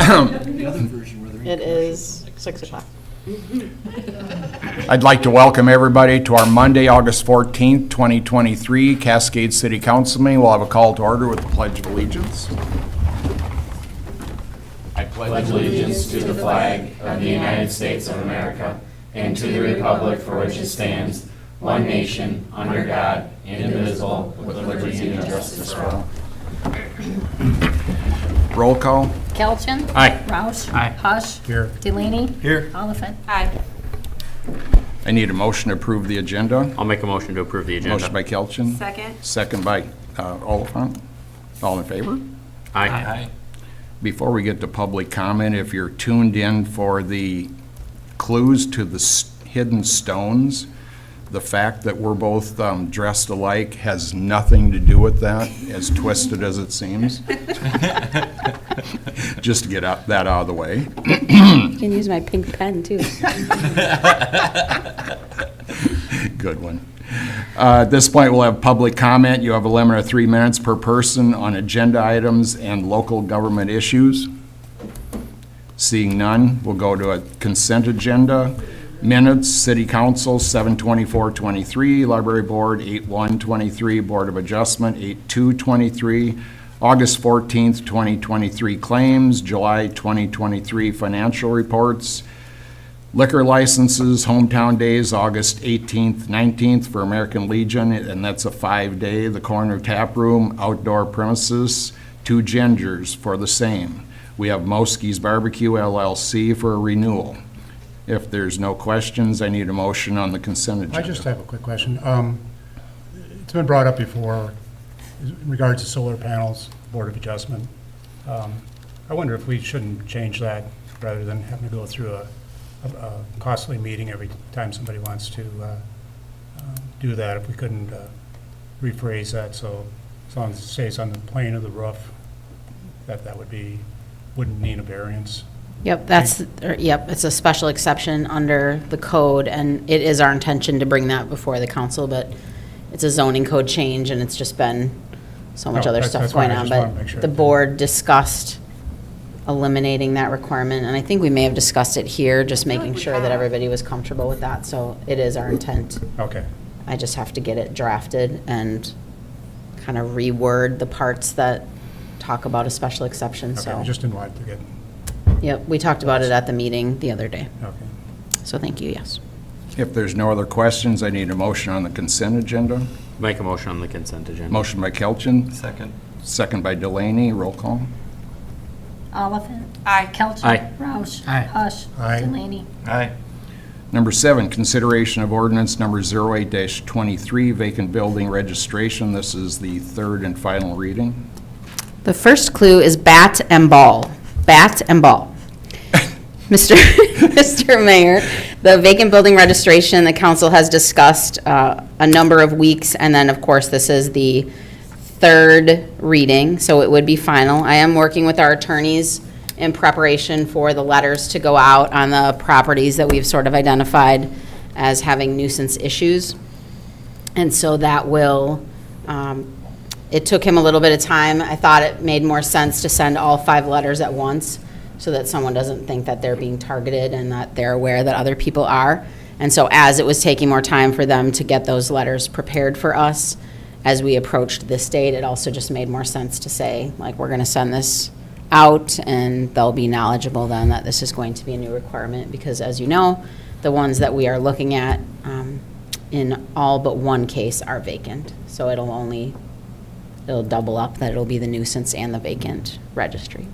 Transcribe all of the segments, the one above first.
It is 6 o'clock. I'd like to welcome everybody to our Monday, August 14th, 2023 Cascade City Council meeting. We'll have a call to order with the Pledge of Allegiance. I pledge allegiance to the flag of the United States of America and to the republic for which it stands, one nation, under God, indivisible, with liberty and justice for all. Roll call. Kelton. Aye. Roush. Aye. Hush. Here. Delaney. Here. Oliphant. Aye. I need a motion to approve the agenda. I'll make a motion to approve the agenda. Motion by Kelchen. Second. Second by Oliphant. All in favor? Aye. Before we get to public comment, if you're tuned in for the clues to the hidden stones, the fact that we're both dressed alike has nothing to do with that, as twisted as it seems. Just to get that out of the way. You can use my pink pen, too. Good one. At this point, we'll have public comment. You have a limit of 3 minutes per person on agenda items and local government issues. Seeing none, we'll go to a consent agenda. Minutes, City Council, 7/24/23, Library Board, 8/1/23, Board of Adjustment, 8/2/23, August 14th, 2023 claims, July 2023 financial reports, liquor licenses, hometown days, August 18th, 19th for American Legion, and that's a 5-day, the Corner Tap Room, outdoor premises, 2 Gingers for the same. We have Moski's Barbecue LLC for a renewal. If there's no questions, I need a motion on the consent agenda. I just have a quick question. It's been brought up before in regards to solar panels, Board of Adjustment. I wonder if we shouldn't change that rather than having to go through a costly meeting every time somebody wants to do that. If we couldn't rephrase that so as long as it stays on the plane of the roof, that wouldn't need a variance. Yep, it's a special exception under the code, and it is our intention to bring that before the council, but it's a zoning code change, and it's just been so much No, other that's stuff fine. going I on. just wanted to make But sure. the board discussed eliminating that requirement, and I think we may have discussed it here, just making we sure that have. everybody was comfortable with that, so it is our intent. Okay. I just have to get it drafted and kind of reword the parts that talk about a special exception, Okay, so. I just didn't want it to get, Yep, we talked about it at the meeting the other day, okay. so thank you, yes. If there's no other questions, I need a motion on the consent agenda. Make a motion on the consent agenda. Motion by Kelchen, Second. second by Delaney. Roll call. Oliphant. Aye. Kelchen. Aye. Roush. Aye. Hush. Aye. Delaney. Aye. Number 7, consideration of ordinance number 08-23, vacant building registration. This is the third and final reading. The first clue is bat and ball. Bat and ball. Mr. Mayor, the vacant building registration, the council has discussed a number of weeks, and then, of course, this is the third reading, so it would be final. I am working with our attorneys in preparation for the letters to go out on the properties that we've sort of identified as having nuisance issues. And so that will, it took him a little bit of time. I thought it made more sense to send all 5 letters at once so that someone doesn't think that they're being targeted and that they're aware that other people are. And so as it was taking more time for them to get those letters prepared for us, as we approached this date, it also just made more sense to say, like, we're going to send this out and they'll be knowledgeable then that this is going to be a new requirement because, as you know, the ones that we are looking at in all but one case are vacant. So it'll double up that it'll be the nuisance and the vacant registry.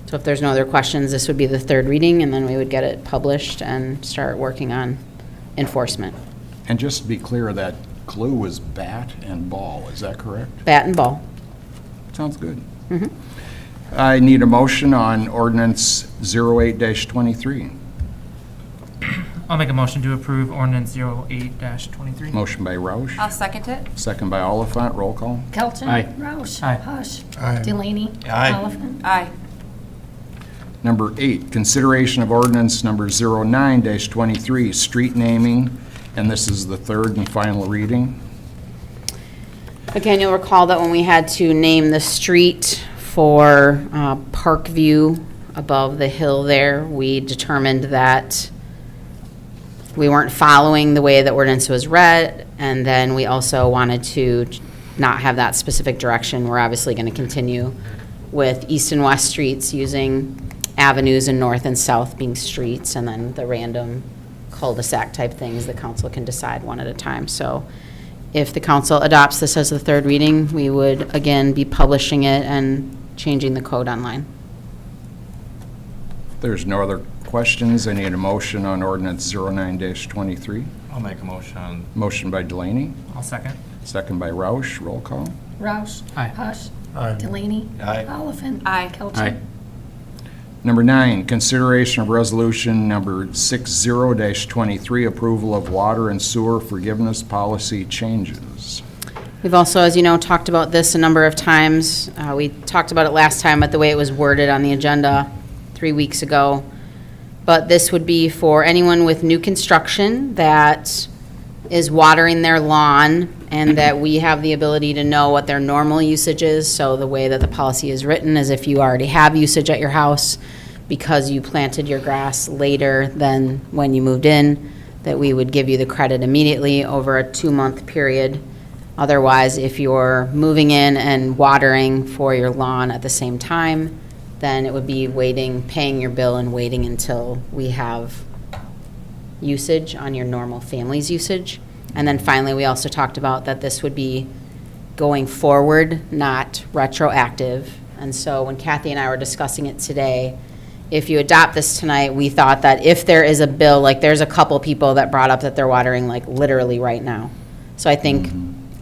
So if there's no other questions, this would be the third reading, and then we would get it published and start working on enforcement. And just to be clear, that clue was bat and ball. Is that correct? Bat and ball. Sounds good. I need a motion on ordinance 08-23. I'll make a motion to approve ordinance 08-23. Motion by Roush, I'll second it. second by Oliphant. Roll call. Kelton. Aye. Roush. Aye. Hush. Aye. Delaney. Aye. Oliphant. Aye. Number 8, consideration of ordinance number 09-23, street naming, and this is the third and final reading. Again, you'll recall that when we had to name the street for Parkview above the hill there, we determined that we weren't following the way the ordinance was read, and then we also wanted to not have that specific direction. We're obviously going to continue with east and west streets using avenues and north and south being streets, and then the random cul-de-sac type things the council can decide one at a time. So if the council adopts this as the third reading, we would again be publishing it and changing the code online. There's no other questions. I need a motion on ordinance 09-23. I'll make a motion on. Motion by Delaney, I'll second. second by Roush. Roll call. Roush. Aye. Hush. Aye. Delaney. Aye. Oliphant. Aye. Kelch. Number 9, consideration of resolution number 60-23, approval of water and sewer forgiveness policy changes. We've also, as you know, talked about this a number of times. We talked about it last time, but the way it was worded on the agenda 3 weeks ago. But this would be for anyone with new construction that is watering their lawn, and that we have the ability to know what their normal usage is. So the way that the policy is written is if you already have usage at your house because you planted your grass later than when you moved in, that we would give you the credit immediately over a 2-month period. Otherwise, if you're moving in and watering for your lawn at the same time, then it would be waiting, paying your bill and waiting until we have usage on your normal family's usage. And then finally, we also talked about that this would be going forward, not retroactive. And so when Kathy and I were discussing it today, if you adopt this tonight, we thought that if there is a bill, like there's a couple people that brought up that they're watering like literally right now. So I think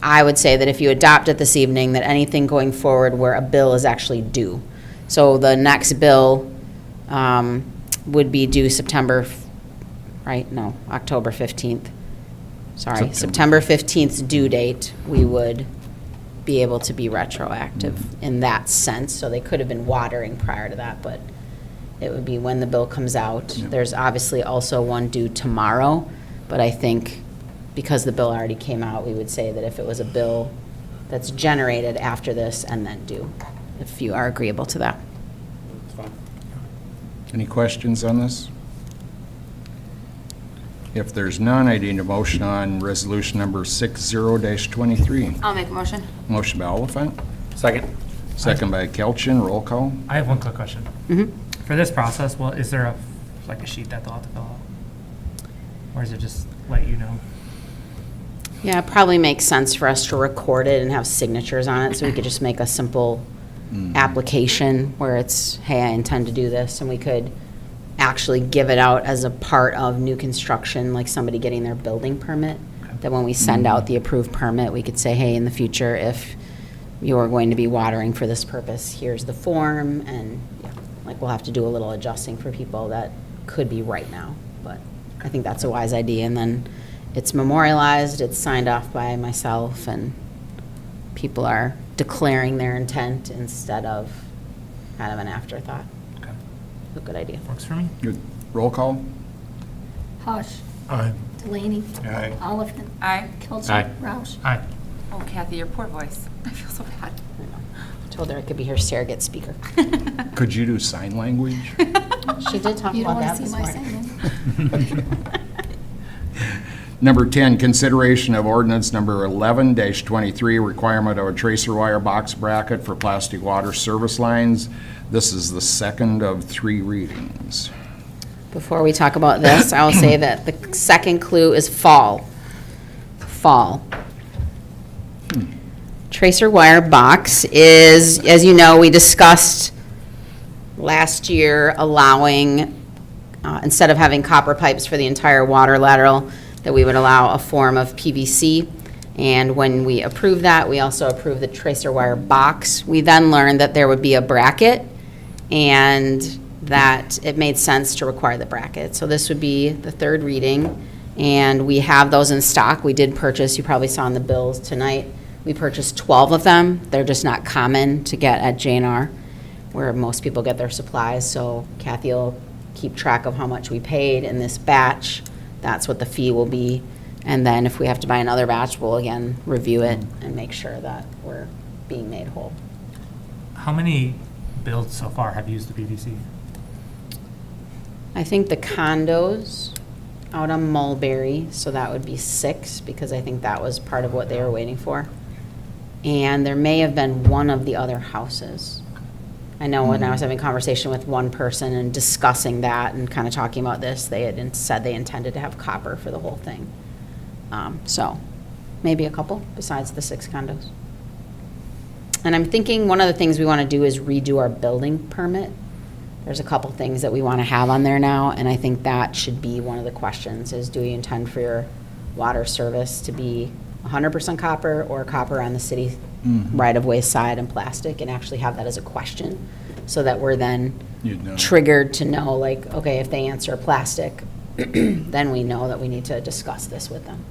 I would say that if you adopt it this evening, that anything going forward where a bill is actually due. So the next bill would be due October 15th. Sorry, September 15th due date, we would be able to be retroactive in that sense. So they could have been watering prior to that, but it would be when the bill comes out. Yep. There's obviously also one due tomorrow, but I think because the bill already came out, we would say that if it was a bill that's generated after this and then due, if you are agreeable to that. Any questions on this? If there's none, I need a motion on resolution number 60-23. I'll make a motion. Motion by Oliphant, Second. second by Kelchin. Roll call. I have one quick question. For this process, well, is there a sheet that they'll have to fill out? Or is it just let you know? Yeah, it probably makes sense for us to record it and have signatures on it, so we could just make a simple application where it's, hey, I intend to do this, and we could actually give it out as a part of new construction, like somebody getting their building permit, that when we send out the approved permit, we could say, hey, in the future, if you're going to be watering for this purpose, here's the form, and like we'll have to do a little adjusting for people that could be right now, but I think that's a wise idea, and then it's memorialized, it's signed off by myself, and people are declaring their intent instead of kind of an afterthought. Okay. A good idea. Works for me. Good. Roll call. Hush. Aye. Delaney. Aye. Oliphant. Aye. Kelch. Aye. Roush. Aye. Oh, Kathy, your poor voice. I feel so bad. I told her I could be her surrogate speaker. Could you do sign language? She did talk You don't about want that to see this my morning. sign. Number 10, consideration of ordinance number 11-23, requirement of a tracer wire box bracket for plastic water service lines. This is the second of 3 readings. Before we talk about this, I will say that the second clue is fall. Fall. Tracer wire box is, as you know, we discussed last year allowing, instead of having copper pipes for the entire water lateral, that we would allow a form of PVC. And when we approved that, we also approved the tracer wire box. We then learned that there would be a bracket and that it made sense to require the bracket. So this would be the third reading, and we have those in stock. We did purchase, you probably saw in the bills tonight, we purchased 12 of them. They're just not common to get at J&R, where most people get their supplies. So Kathy will keep track of how much we paid in this batch. That's what the fee will be. And then if we have to buy another batch, we'll again review it and make sure that we're being made whole. How many builds so far have used the PVC? I think the condos out on Mulberry, so that would be 6, because I think that was part of what they were waiting for. And there may have been one of the other houses. I know when I was having a conversation with one person and discussing that and kind of talking about this, they had said they intended to have copper for the whole thing. So maybe a couple besides the 6 condos. And I'm thinking one of the things we want to do is redo our building permit. There's a couple things that we want to have on there now, and I think that should be one of the questions, is do you intend for your water service to be 100% copper or copper on the city right-of-way side and plastic, and actually have that as a question, so that we're then You'd know. triggered to know, like, okay, if they answer plastic, then we know that we need to discuss this with them.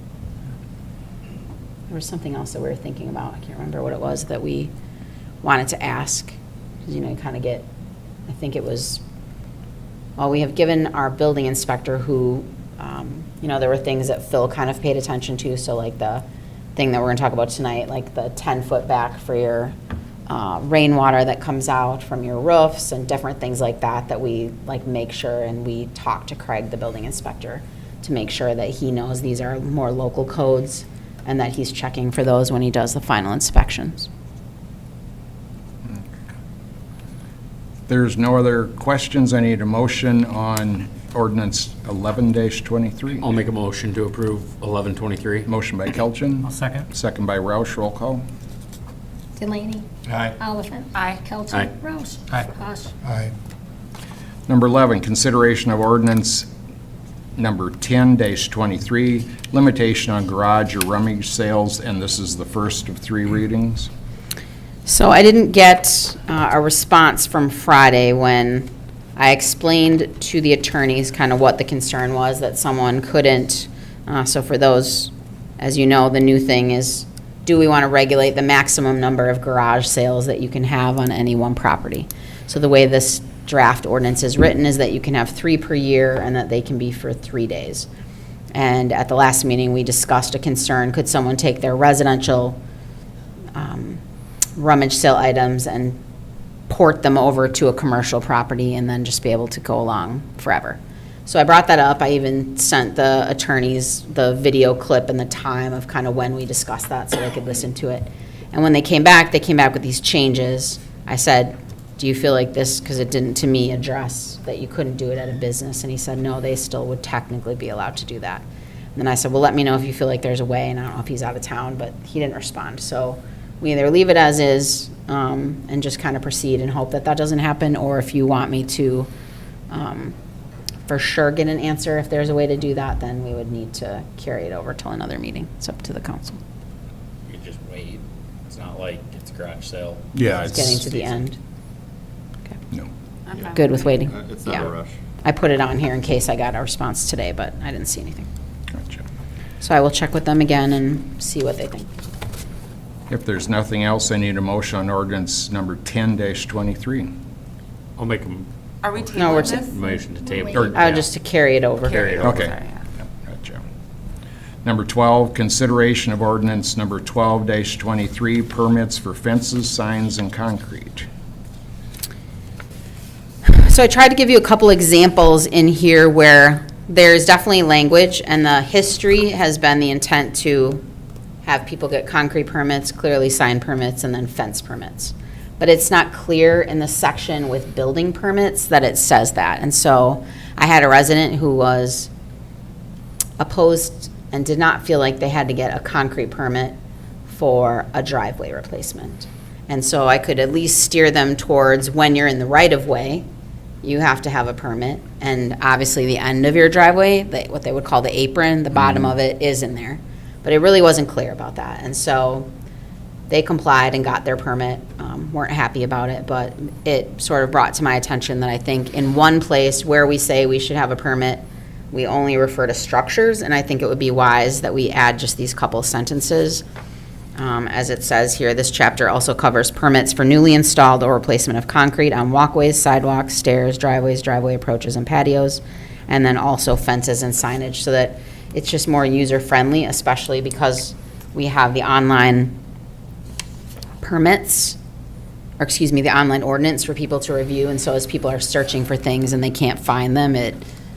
There was something else that we were thinking about. I can't remember what it was that we wanted to ask. Because, you kind of get, I think it was, well, we have given our building inspector who, there were things that Phil kind of paid attention to. So like the thing that we're going to talk about tonight, like the 10-foot back for your rainwater that comes out from your roofs and different things like that, that we like make sure, and we talk to Craig, the building inspector, to make sure that he knows these are more local codes and that he's checking for those when he does the final inspections. There's no other questions. I need a motion on ordinance 11-23. I'll make a motion to approve 1123. Motion by Kelchin, I'll second. second by Roush. Roll call. Delaney. Aye. Oliphant. Aye. Kelton. Aye. Roush. Aye. Hush. Aye. Number 11, consideration of ordinance number 10-23, limitation on garage or rummage sales, and this is the first of 3 readings. So I didn't get a response from Friday when I explained to the attorneys kind of what the concern was, that someone couldn't. So for those, as you know, the new thing is, do we want to regulate the maximum number of garage sales that you can have on any one property? So the way this draft ordinance is written is that you can have 3 per year and that they can be for 3 days. And at the last meeting, we discussed a concern, could someone take their residential rummage sale items and port them over to a commercial property and then just be able to go along forever? So I brought that up. I even sent the attorneys the video clip and the time of kind of when we discussed that so they could listen to it. And when they came back with these changes. I said, do you feel like this, because it didn't to me address that you couldn't do it at a business? And he said, no, they still would technically be allowed to do that. And then I said, well, let me know if you feel like there's a way, and I don't know if he's out of town, but he didn't respond. So we either leave it as is and just kind of proceed and hope that that doesn't happen, or if you want me to for sure get an answer, if there's a way to do that, then we would need to carry it over till another meeting. It's up to the council. You can just wait. It's not like it's a garage sale. Yeah, It's getting to the end. Okay. No. I'm fine. Good with waiting? It's not Yeah. a rush. I put it on here in case I got a response today, but I didn't see anything. Gotcha. So I will check with them again and see what they think. If there's nothing else, I need a motion on ordinance number 10-23. I'll make a Are we No, we're tabling this? motion to table. Or- Oh, just to carry it over. Carry it over. Okay. Sorry, yeah. Gotcha. Number 12, consideration of ordinance number 12-23, permits for fences, signs, and concrete. So I tried to give you a couple examples in here where there's definitely language, and the history has been the intent to have people get concrete permits, clearly sign permits, and then fence permits. But it's not clear in the section with building permits that it says that. And so I had a resident who was opposed and did not feel like they had to get a concrete permit for a driveway replacement. And so I could at least steer them towards, when you're in the right-of-way, you have to have a permit. And obviously, the end of your driveway, what they would call the apron, the bottom of it is in there. But it really wasn't clear about that. And so they complied and got their permit, weren't happy about it, but it sort of brought to my attention that I think in one place where we say we should have a permit, we only refer to structures, and I think it would be wise that we add just these couple sentences. As it says here, this chapter also covers permits for newly installed or replacement of concrete on walkways, sidewalks, stairs, driveways, driveway approaches, and patios, and then also fences and signage, so that it's just more user-friendly, especially because we have the online permits, or excuse me, the online ordinance for people to review. And so as people are searching for things and they can't find them, it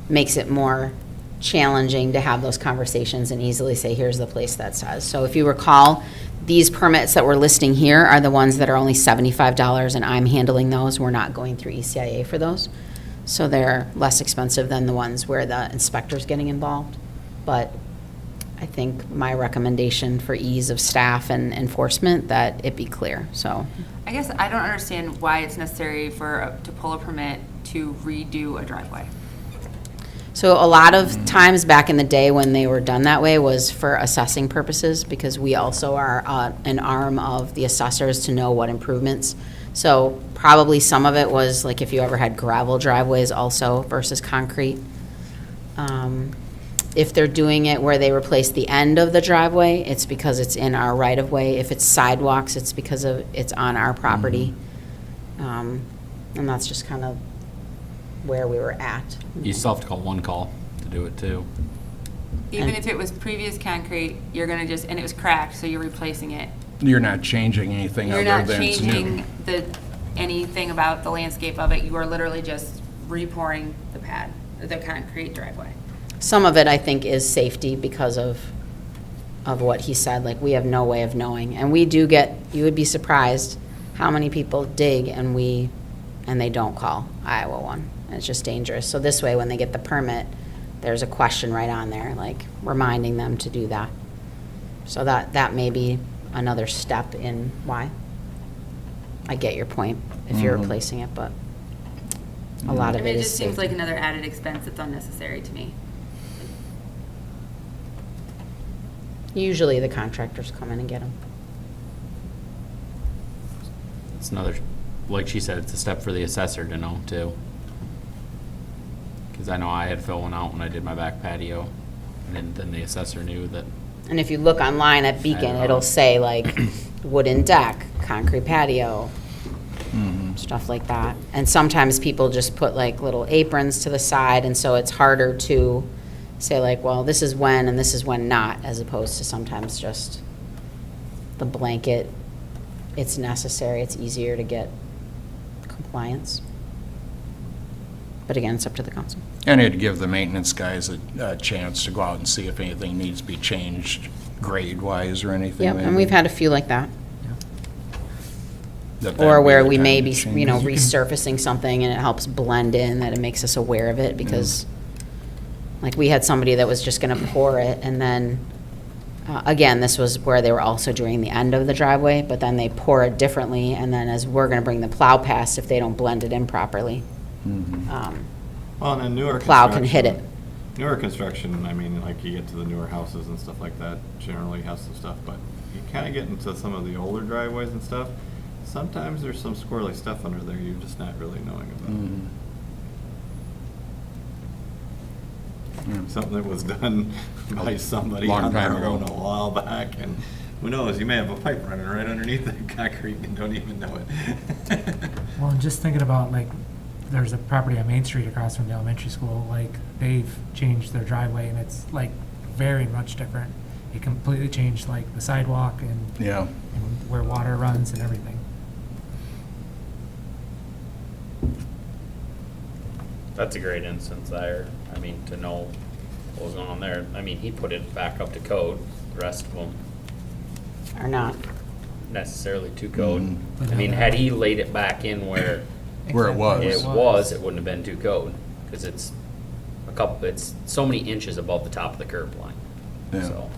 makes it more challenging to have those conversations and easily say, here's the place that says. So if you recall, these permits that we're listing here are the ones that are only $75, and I'm handling those. We're not going through ECIA for those. So they're less expensive than the ones where the inspector's getting involved. But I think my recommendation for ease of staff and enforcement, that it be clear, so. I guess I don't understand why it's necessary to pull a permit to redo a driveway. So a lot of times back in the day when they were done that way was for assessing purposes, because we also are an arm of the assessors to know what improvements. So probably some of it was like if you ever had gravel driveways also versus concrete. If they're doing it where they replace the end of the driveway, it's because it's in our right-of-way. If it's sidewalks, it's because it's on our property. And that's just kind of where we were at. You still have to call one call to do it too. Even And- if it was previous concrete, you're gonna just, and it was cracked, so you're replacing it. You're not changing anything You're other not than it's new. changing anything about the landscape of it. You are literally just repouring the pad, the concrete driveway. Some of it, I think, is safety because of what he said, like, we have no way of knowing. And we do get, you would be surprised how many people dig and they don't call Iowa One. And it's just dangerous. So this way, when they get the permit, there's a question right on there, like, reminding them to do that. So that may be another step in why. I get your point, if you're replacing it, but a lot I of mean, it it is just seems safety. like another added expense that's unnecessary to me. Usually the contractors come in and get them. It's another, like she said, it's a step for the assessor to know too. Because I know I had Phil one out when I did my back patio, and then the assessor knew that. And if you look online at Beacon, it'll say like wooden deck, concrete patio, stuff like that. And sometimes people just put like little aprons to the side, and so it's harder to say like, well, this is when and this is when not, as opposed to sometimes just the blanket, it's necessary, it's easier to get compliance. But again, it's up to the council. And it'd give the maintenance guys a chance to go out and see if anything needs to be changed grade-wise or anything. Yep, and maybe. we've had a few like that. That'd Or be where the we time may to be, change. you know, resurfacing something and it helps blend in, that it makes us aware of it, because like we had somebody that was just gonna pour it, and then, again, this was where they were also doing the end of the driveway, but then they pour it differently, and then as we're gonna bring the plow past, if they don't blend it in properly, Well, and in newer plow can hit it. Newer construction, I mean, like you get to the newer houses and stuff like that, generally has some stuff, but you kind of get into some of the older driveways and stuff. Sometimes there's some squirrely stuff under there you're just not really knowing about. Something that was done by somebody Long on their time ago. own a while back, and who knows, you may have a pipe running right underneath the concrete and don't even know it. Well, and just thinking about, like, there's a property on Main Street across from the elementary school, like, they've changed their driveway, and it's, like, very much different. It completely changed, like, the sidewalk and Yeah. and where water runs and everything. That's a great instance there. I mean, to know what was going on there. I mean, he put it back up to code. The rest of them Or not. necessarily to code. But I mean, now had that- he laid it back in where Where it was. it wouldn't have been to code. Because it's it's so many inches above the top of the curb line. Yeah. So,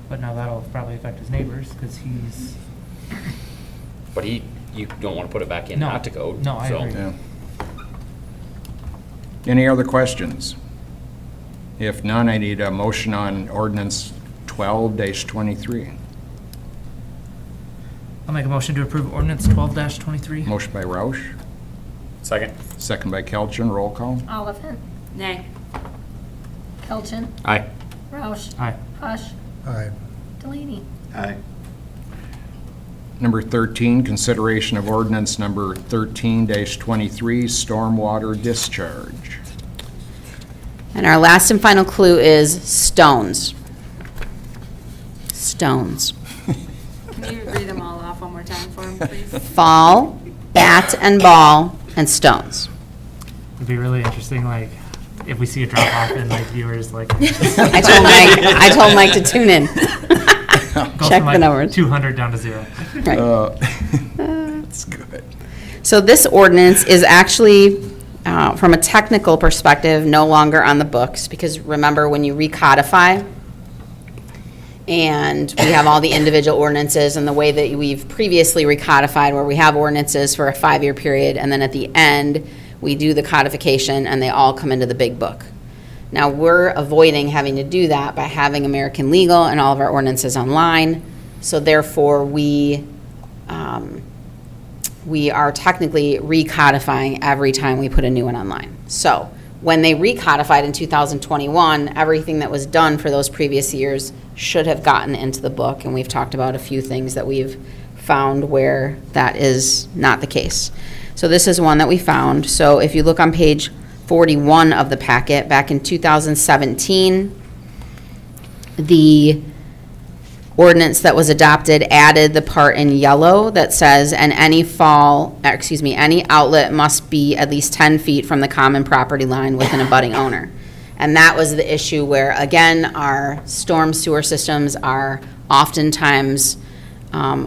But now that'll probably affect his neighbors, because he's, but you don't want to put it back in No. not to code. No, I so. agree. Yeah. Any other questions? If none, I need a motion on ordinance 12-23. I'll make a motion to approve ordinance 12-23. Motion by Roush, Second. second by Kelchin, roll call. Oliphant, Nay. Elgin, Aye. Roush, Aye. Hush, Aye. Delaney. Aye. Number 13, consideration of ordinance number 13-23, stormwater discharge. And our last and final clue is stones. Stones. Can you read them all off one more more time for him, please? fall, bat and ball, and stones. It'd be really interesting, like, if we see a drop off and like viewers like. I told Mike to tune in. Go Check from, the like, numbers. 200 down to 0. Right. That's good. So this ordinance is actually, from a technical perspective, no longer on the books, because remember, when you recodify, and we have all the individual ordinances, and the way that we've previously recodified, where we have ordinances for a 5-year period, and then at the end, we do the codification, and they all come into the big book. Now, we're avoiding having to do that by having American Legal and all of our ordinances online, so therefore, we are technically recodifying every time we put a new one online. So when they recodified in 2021, everything that was done for those previous years should have gotten into the book, and we've talked about a few things that we've found where that is not the case. So this is one that we found. So if you look on page 41 of the packet, back in 2017, the ordinance that was adopted added the part in yellow that says, and any outlet must be at least 10 feet from the common property line with an abutting owner. And that was the issue where, again, our storm sewer systems are oftentimes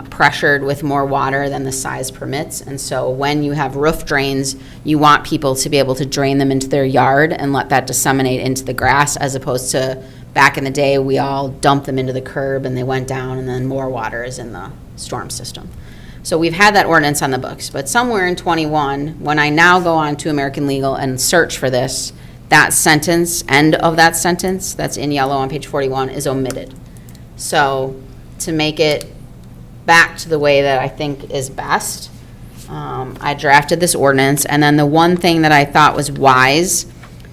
pressured with more water than the size permits. And so when you have roof drains, you want people to be able to drain them into their yard and let that disseminate into the grass, as opposed to back in the day, we all dumped them into the curb and they went down, and then more water is in the storm system. So we've had that ordinance on the books, but somewhere in 21, when I now go on to American Legal and search for this, that sentence, end of that sentence, that's in yellow on page 41, is omitted. So to make it back to the way that I think is best, I drafted this ordinance, and then the one thing that I thought was wise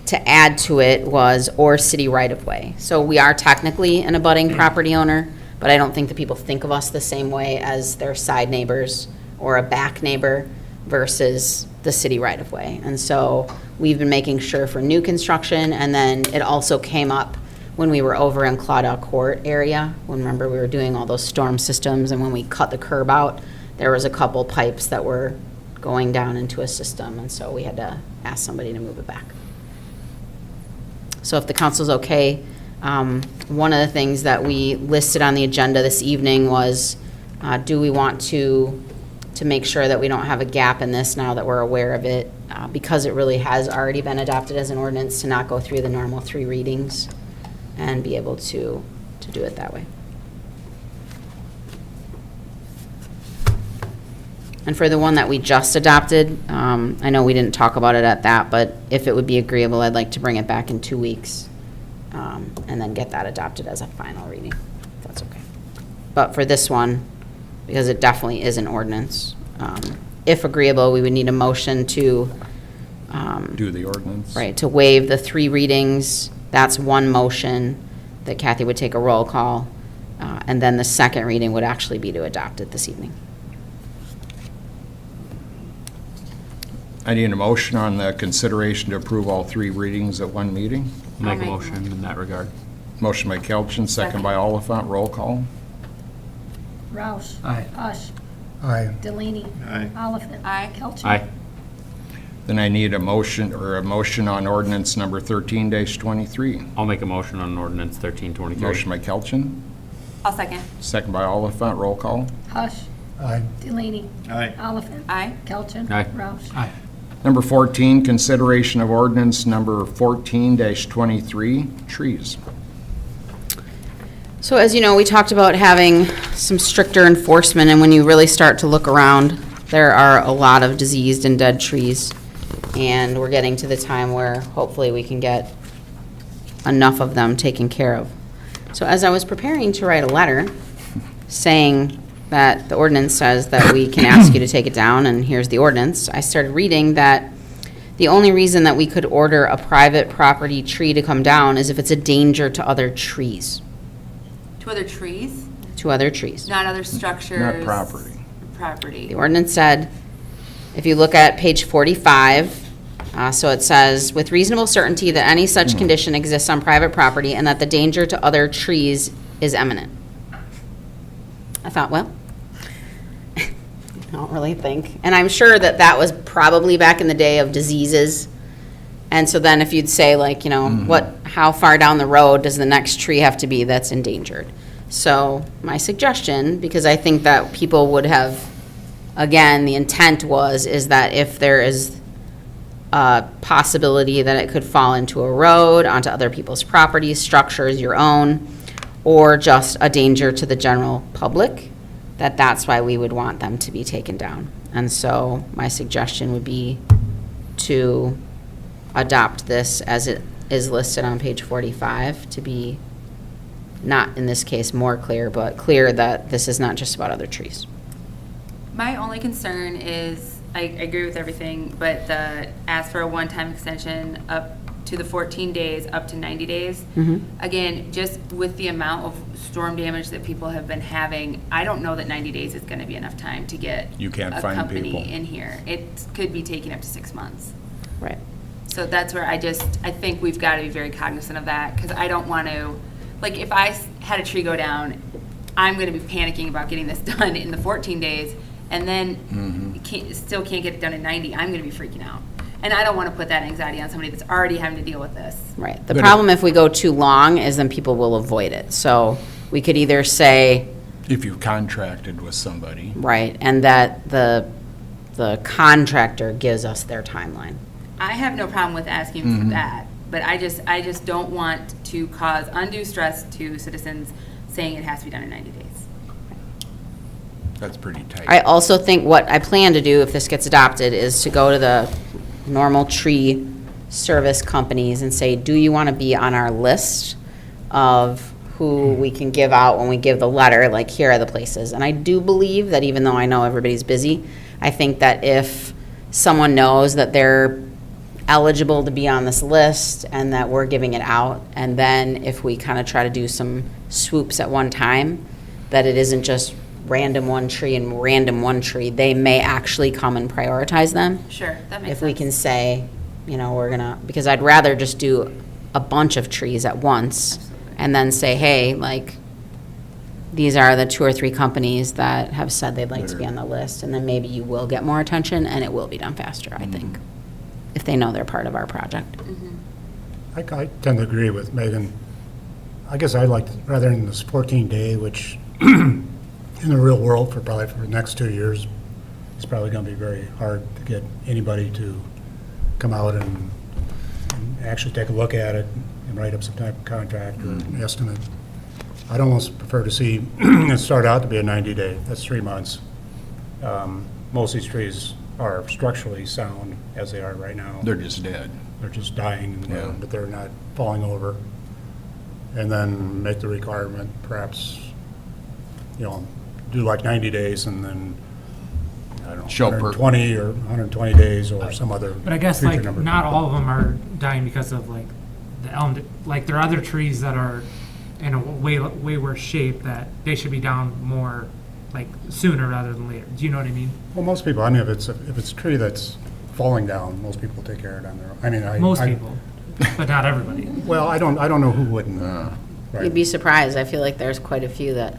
to add to it was or city right-of-way. So we are technically an abutting property owner, but I don't think that people think of us the same way as their side neighbors or a back neighbor versus the city right-of-way. And so we've been making sure for new construction, and then it also came up when we were over in Claudel Court area. Remember, we were doing all those storm systems, and when we cut the curb out, there was a couple pipes that were going down into a system, and so we had to ask somebody to move it back. So if the council's okay, one of the things that we listed on the agenda this evening was, do we want to make sure that we don't have a gap in this now that we're aware of it, because it really has already been adopted as an ordinance, to not go through the normal 3 readings and be able to do it that way. And for the one that we just adopted, I know we didn't talk about it at that, but if it would be agreeable, I'd like to bring it back in 2 weeks, and then get that adopted as a final reading, if that's okay. But for this one, because it definitely is an ordinance, if agreeable, we would need a motion to, Do the ordinance. right, to waive the 3 readings. That's one motion that Kathy would take a roll call, and then the second reading would actually be to adopt it this evening. I need a motion on the consideration to approve all 3 readings at one meeting. I'll Make a make a motion in that regard. Motion by Kelchin, second by Oliphant, roll call. Roush. Aye. Hush. Aye. Delaney. Aye. Oliphant. Aye. Kelchner. Aye. Then I need a motion on ordinance number 13-23. I'll make a motion on ordinance 1323. Motion by Kelchin, I'll second. second by Oliphant, roll call. Hush. Aye. Delaney. Aye. Oliphant. Aye. Kelchner. Aye. Roush. Aye. Number 14, consideration of ordinance number 14-23, trees. So as you know, we talked about having some stricter enforcement, and when you really start to look around, there are a lot of diseased and dead trees. And we're getting to the time where hopefully we can get enough of them taken care of. So as I was preparing to write a letter saying that the ordinance says that we can ask you to take it down, and here's the ordinance, I started reading that the only reason that we could order a private property tree to come down is if it's a danger to other trees, To other trees, to other trees. not other structures. Not property. Property. The ordinance said, if you look at page 45, so it says, with reasonable certainty that any such condition exists on private property and that the danger to other trees is imminent. I thought, well, I don't really think. And I'm sure that that was probably back in the day of diseases. And so then if you'd say like, you know, how far down the road does the next tree have to be that's endangered? So my suggestion, because I think that people would have, again, the intent is that if there is a possibility that it could fall into a road, onto other people's properties, structures, your own, or just a danger to the general public, that's why we would want them to be taken down. And so my suggestion would be to adopt this as it is listed on page 45, to be not, in this case, more clear, but clear that this is not just about other trees. My only concern is, I agree with everything, but ask for a one-time extension up to the 14 days, up to 90 days. Again, just with the amount of storm damage that people have been having, I don't know that 90 days is going to be enough time to get You can't a find company people. in here. It could be taking up to 6 months. Right. So that's where I think we've got to be very cognizant of that, because I don't want to, like, if I had a tree go down, I'm going to be panicking about getting this done in the 14 days, and then still can't get it done in 90. I'm going to be freaking out. And I don't want to put that anxiety on somebody that's already having to deal with this. Right. The But problem if we go too long is then people will avoid it. So we could either say, If you've contracted with somebody. right, and that the contractor gives us their timeline. I have no problem with asking for that, but I just don't want to cause undue stress to citizens saying it has to be done in 90 days. That's pretty tight. I also think what I plan to do if this gets adopted is to go to the normal tree service companies and say, do you want to be on our list of who we can give out when we give the letter, like here are the places. And I do believe that even though I know everybody's busy, I think that if someone knows that they're eligible to be on this list and that we're giving it out, and then if we kind of try to do some swoops at one time, that it isn't just random one tree and random one tree, they may actually come and prioritize them. Sure, that makes sense. If we can say, you know, we're gonna, because I'd rather just do a bunch of trees at once Absolutely. and then say, hey, like, these are the 2 or 3 companies that have said they'd like to be on the list, and then maybe you will get more attention and it will be done faster, I think, if they know they're part of our project. I tend to agree with Megan. I guess I'd like, rather than this 14-day, which in the real world for probably for the next 2 years, it's probably going to be very hard to get anybody to come out and actually take a look at it and write up some type of contract or an estimate. I'd almost prefer to see it start out to be a 90-day. That's 3 months. Most of these trees are structurally sound as they are right now. They're just dead. They're just dying in the Yeah. ground, but they're not falling over. And then make the requirement, perhaps, you know, do like 90 days and then, I don't know, Show per- 120 or 120 days or some other. But I guess future like number. not all of them are dying because of like the elm. Like there are other trees that are in a way worse shape that they should be down more like sooner rather than later. Do you know what I mean? Well, most people, I mean, if it's a tree that's falling down, most people take care of it on their own. I mean, Most people, but not everybody. Well, I don't know who wouldn't. Right. You'd be surprised, I feel like there's quite a few that,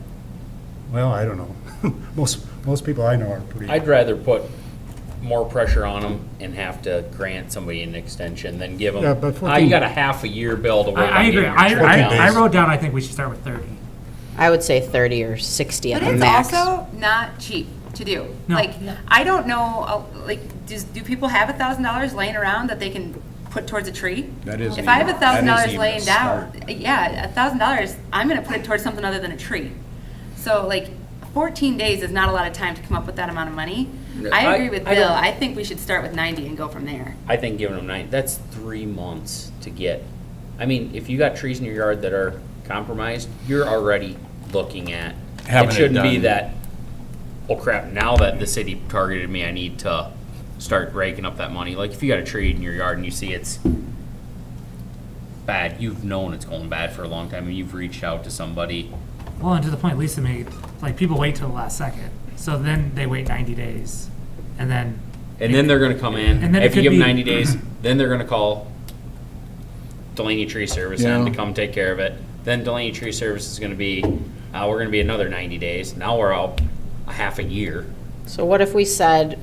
Well, I don't know. Most people I know are pretty. I'd rather put more pressure on them and have to grant somebody an extension than give them, Yeah, but you 14 got a half a year bill to work on. I agree. getting your tree 14 down." I days. wrote down, I think we should start with 30. I would say 30 or 60 at But the it's max. also not cheap to do. No. Like, I don't know, like, do people have $1,000 laying around that they can put towards a tree? That isn't If I have even- that isn't $1,000 even a laying down, start. yeah, $1,000, I'm gonna put it towards something other than a tree. So like, 14 days is not a lot of time to come up with that amount of money. I I- agree with I Bill, don't- I think we should start with 90 and go from there. I think giving them 9, that's 3 months to get. I mean, if you got trees in your yard that are compromised, you're already looking at. Having It it shouldn't be done. that, oh crap, now that the city targeted me, I need to start raking up that money. Like if you got a tree in your yard and you see it's bad, you've known it's going bad for a long time and you've reached out to somebody. Well, and to the point Lisa made, like people wait till the last second. So then they wait 90 days and then. And then they're gonna come in, And then it if you could give them be- 90 days, then they're gonna call Delaney Tree Service in to Yeah. come take care of it. Then Delaney Tree Service is gonna be, we're gonna be another 90 days. Now we're out a half a year. So what if we said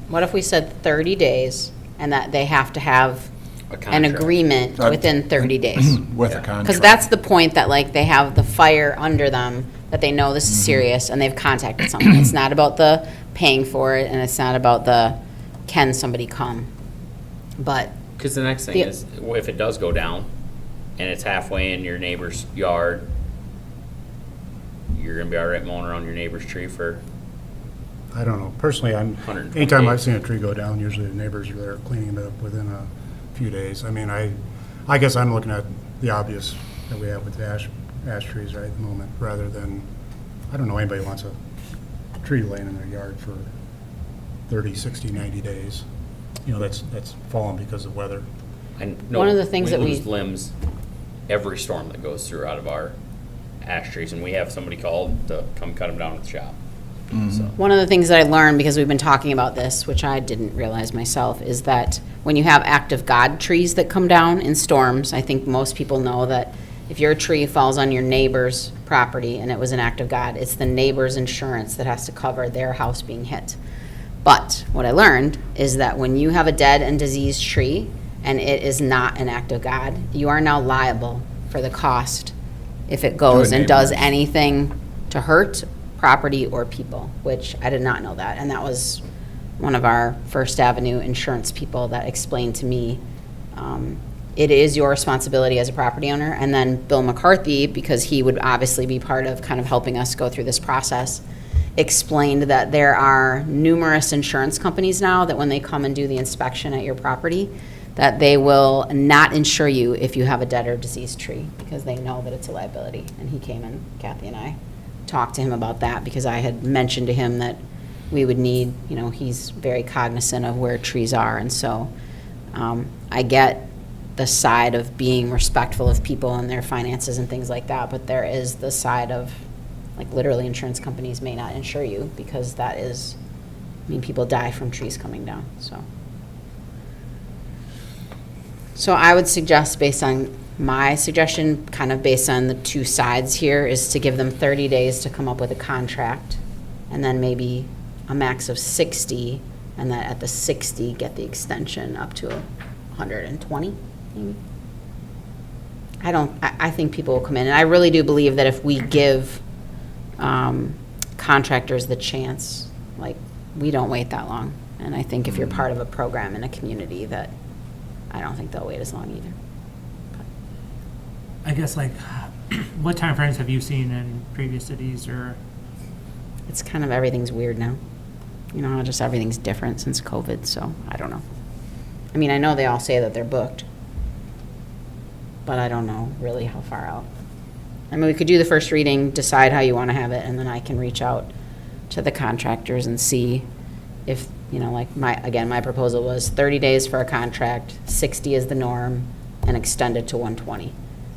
what if we said 30 days and that they have to have A an contract. agreement within 30 days? With a Yeah. contract. Because that's the point that like they have the fire under them, that they know this is serious and they've contacted someone. It's not about the paying for it and it's not about the, can somebody come? But, Because the next thing The- is, if it does go down and it's halfway in your neighbor's yard, you're gonna be all right mowing around your neighbor's tree for, I don't know. Personally, 120 anytime I've days. seen a tree go down, usually the neighbors are there cleaning it up within a few days. I mean, I guess I'm looking at the obvious that we have with the ash trees right at the moment, rather than, I don't know anybody who wants a tree laying in their yard for 30, 60, 90 days. You know, that's fallen because of weather. and no, One of the things that we- lose limbs every storm that goes through out of our ash trees, and we have somebody called to come cut them down at the shop. So, one of the things that I learned, because we've been talking about this, which I didn't realize myself, is that when you have act of God trees that come down in storms, I think most people know that if your tree falls on your neighbor's property and it was an act of God, it's the neighbor's insurance that has to cover their house being hit. But what I learned is that when you have a dead and diseased tree and it is not an act of God, you are now liable for the cost if it goes and does neighbor. anything to hurt property or people, which I did not know that. And that was one of our First Avenue insurance people that explained to me, it is your responsibility as a property owner. And then Bill McCarthy, because he would obviously be part of kind of helping us go through this process, explained that there are numerous insurance companies now that when they come and do the inspection at your property, that they will not insure you if you have a dead or diseased tree, because they know that it's a liability. And he came and Kathy and I talked to him about that, because I had mentioned to him that we would need, you know, he's very cognizant of where trees are. And so I get the side of being respectful of people and their finances and things like that, but there is the side of, like, literally insurance companies may not insure you, because that is, I mean, people die from trees coming down, so. So I would suggest, based on my suggestion, kind of based on the two sides here, is to give them 30 days to come up with a contract, and then maybe a max of 60, and that at the 60, get the extension up to 120, maybe. I think people will come in, and I really do believe that if we give contractors the chance, like, we don't wait that long. And I think if you're part of a program in a community, that I don't think they'll wait as long either. I guess, like, what timeframes have you seen in previous cities, or? It's kind of, everything's weird now. You know, just everything's different since COVID, so I don't know. I mean, I know they all say that they're booked, but I don't know really how far out. I mean, we could do the first reading, decide how you want to have it, and then I can reach out to the contractors and see if, you know, like, my proposal was 30 days for a contract, 60 is the norm, and extend it to 120.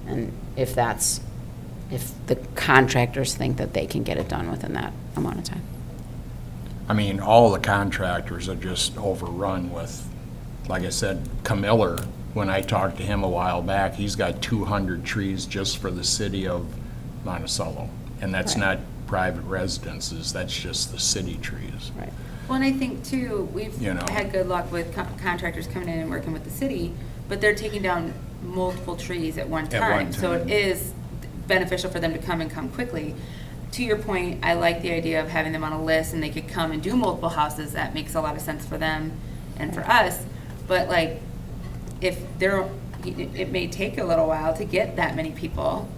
And if the contractors think that they can get it done within that amount of time. I mean, all the contractors are just overrun with, like I said, Camiller, when I talked to him a while back, he's got 200 trees just for the city of Monticello. And that's Right. not private residences, that's just the city trees. Right. Well, and I think too, we've You know. had good luck with contractors coming in and working with the city, but they're taking down multiple trees at one At one time. So time. it is beneficial for them to come and come quickly. To your point, I like the idea of having them on a list and they could come and do multiple houses. That makes a lot of sense for them and for us. But like, if they're, it may take a little while to get that many people